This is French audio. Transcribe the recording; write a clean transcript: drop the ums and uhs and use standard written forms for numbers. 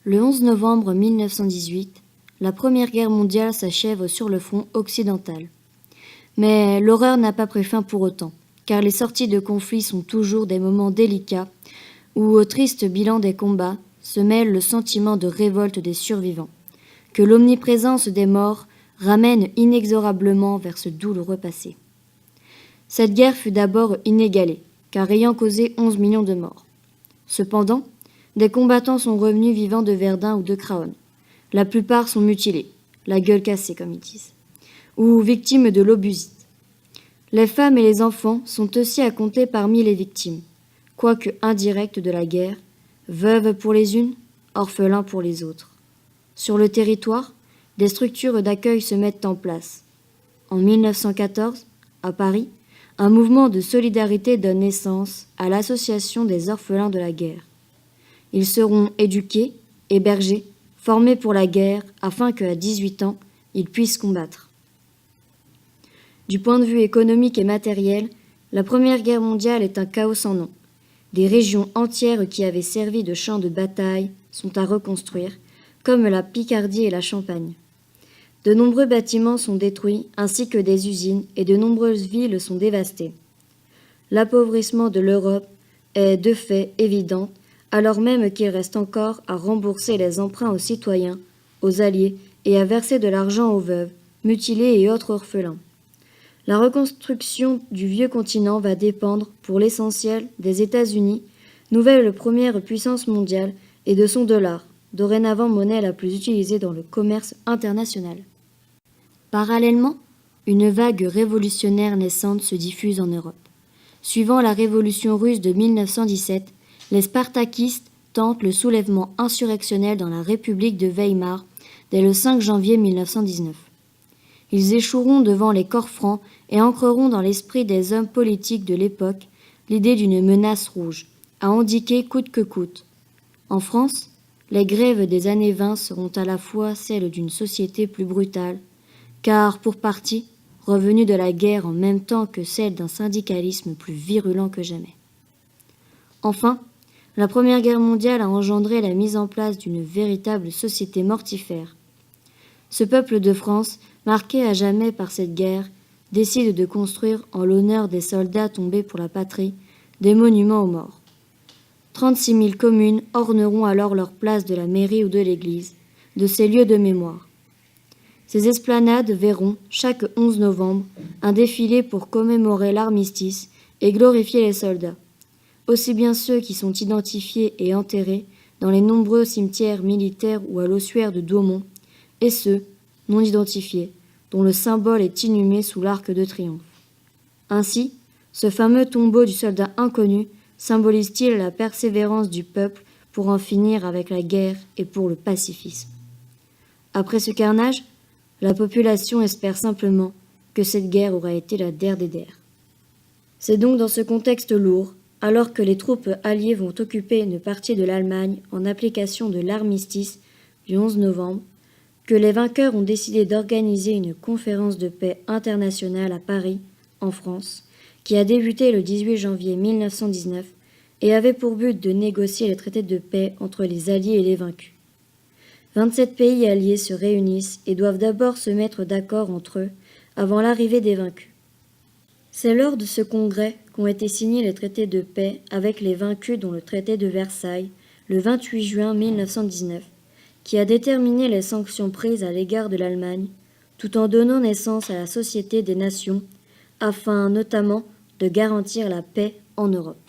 Le 11 novembre 1918, la Première Guerre mondiale s'achève sur le front occidental. Mais l'horreur n'a pas pris fin pour autant, car les sorties de conflits sont toujours des moments délicats où, au triste bilan des combats, se mêle le sentiment de révolte des survivants, que l'omniprésence des morts ramène inexorablement vers ce douloureux passé. Cette guerre fut d'abord inégalée, car ayant causé 11 millions de morts. Cependant, des combattants sont revenus vivants de Verdun ou de Craonne. La plupart sont mutilés, la gueule cassée comme ils disent, ou victimes de l'obusite. Les femmes et les enfants sont aussi à compter parmi les victimes, quoique indirectes de la guerre, veuves pour les unes, orphelins pour les autres. Sur le territoire, des structures d'accueil se mettent en place. En 1914, à Paris, un mouvement de solidarité donne naissance à l'Association des orphelins de la guerre. Ils seront éduqués, hébergés, formés pour la guerre afin qu'à 18 ans, ils puissent combattre. Du point de vue économique et matériel, la Première Guerre mondiale est un chaos sans nom. Des régions entières qui avaient servi de champs de bataille sont à reconstruire, comme la Picardie et la Champagne. De nombreux bâtiments sont détruits, ainsi que des usines, et de nombreuses villes sont dévastées. L'appauvrissement de l'Europe est de fait évident, alors même qu'il reste encore à rembourser les emprunts aux citoyens, aux alliés, et à verser de l'argent aux veuves, mutilés et autres orphelins. La reconstruction du vieux continent va dépendre, pour l'essentiel, des États-Unis, nouvelle première puissance mondiale, et de son dollar, dorénavant monnaie la plus utilisée dans le commerce international. Parallèlement, une vague révolutionnaire naissante se diffuse en Europe. Suivant la révolution russe de 1917, les spartakistes tentent le soulèvement insurrectionnel dans la République de Weimar dès le 5 janvier 1919. Ils échoueront devant les corps francs et ancreront dans l'esprit des hommes politiques de l'époque l'idée d'une menace rouge, à endiguer coûte que coûte. En France, les grèves des années 20 seront à la fois celles d'une société plus brutale, car, pour partie, revenue de la guerre en même temps que celle d'un syndicalisme plus virulent que jamais. Enfin, la Première Guerre mondiale a engendré la mise en place d'une véritable société mortifère. Ce peuple de France, marqué à jamais par cette guerre, décide de construire, en l'honneur des soldats tombés pour la patrie, des monuments aux morts. 36 000 communes orneront alors leur place de la mairie ou de l'église, de ces lieux de mémoire. Ces esplanades verront, chaque 11 novembre, un défilé pour commémorer l'armistice et glorifier les soldats, aussi bien ceux qui sont identifiés et enterrés dans les nombreux cimetières militaires ou à l'ossuaire de Douaumont, et ceux, non identifiés, dont le symbole est inhumé sous l'arc de triomphe. Ainsi, ce fameux tombeau du soldat inconnu symbolise-t-il la persévérance du peuple pour en finir avec la guerre et pour le pacifisme. Après ce carnage, la population espère simplement que cette guerre aura été la der des der. C'est donc dans ce contexte lourd, alors que les troupes alliées vont occuper une partie de l'Allemagne en application de l'armistice du 11 novembre, que les vainqueurs ont décidé d'organiser une conférence de paix internationale à Paris, en France, qui a débuté le 18 janvier 1919 et avait pour but de négocier les traités de paix entre les alliés et les vaincus. 27 pays alliés se réunissent et doivent d'abord se mettre d'accord entre eux avant l'arrivée des vaincus. C'est lors de ce congrès qu'ont été signés les traités de paix avec les vaincus, dont le traité de Versailles, le 28 juin 1919, qui a déterminé les sanctions prises à l'égard de l'Allemagne, tout en donnant naissance à la Société des Nations, afin notamment de garantir la paix en Europe.